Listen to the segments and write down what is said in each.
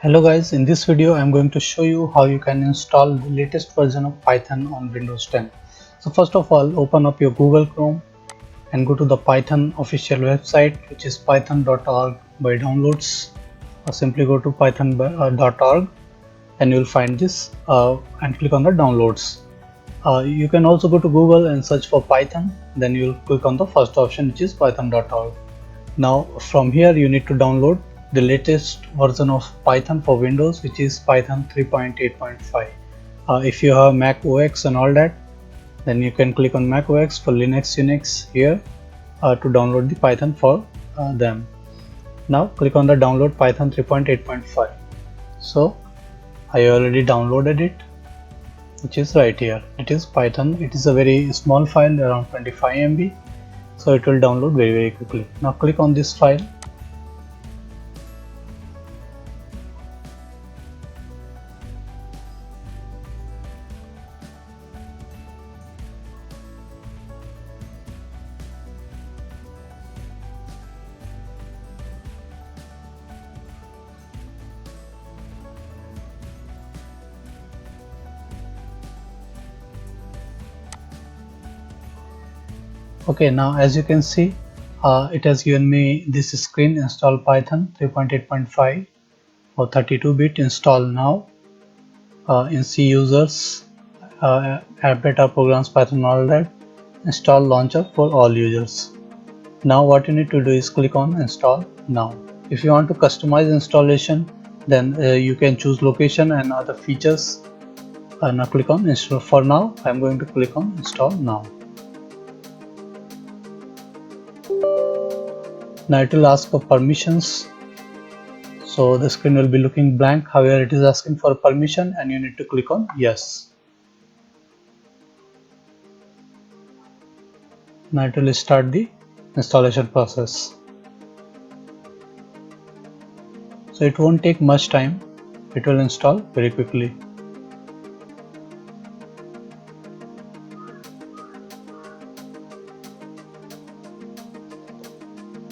Hello guys, in this video I am going to show you how you can install the latest version of Python on Windows 10. So first of all, open up your Google Chrome and go to the Python official website, which is python.org by downloads, or simply go to python.org and you will find this and click on the downloads. You can also go to Google and search for Python, then you will click on the first option, which is python.org. Now from here you need to download the latest version of Python for Windows, which is Python 3.8.5. If you have Mac OS and all that, then you can click on Mac OS. For Linux, Unix here to download the Python for them. Now click on the download Python 3.8.5. So I already downloaded it, which is right here. It is Python. It is a very small file, around 25 MB. So it will download very quickly. Now click on this file. Okay, now as you can see, it has given me this screen: install Python 3.8.5 or 32-bit, install now, in C users, app beta programs, Python, all that, install launcher for all users. Now what you need to do is click on install now. If you want to customize installation, then you can choose location and other features. Now click on install. For now I am going to click on install now. Now it will ask for permissions, so the screen will be looking blank. However, it is asking for permission and you need to click on yes. Now it will start the installation process. So it won't take much time, it will install very quickly.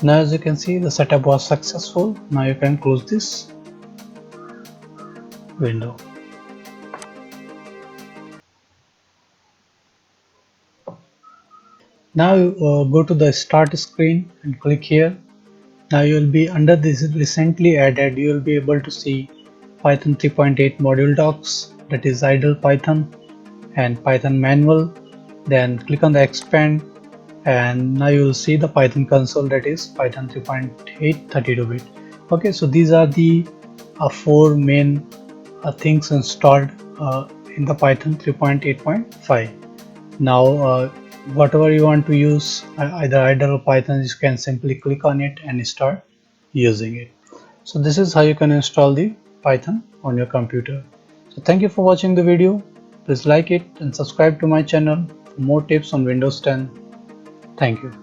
Now as you can see, the setup was successful. Now you can close this window. Now you go to the start screen and click here. Now you will be under this recently added, you will be able to see Python 3.8 module docs, that is idle Python, and Python manual. Then click on the expand and now you will see the Python console, that is Python 3.8 32-bit. Okay, so these are the four main things installed in the Python 3.8.5. Now whatever you want to use, either idle or Python, you can simply click on it and start using it. So this is how you can install the Python on your computer. So thank you for watching the video. Please like it and subscribe to my channel for more tips on Windows 10. Thank you.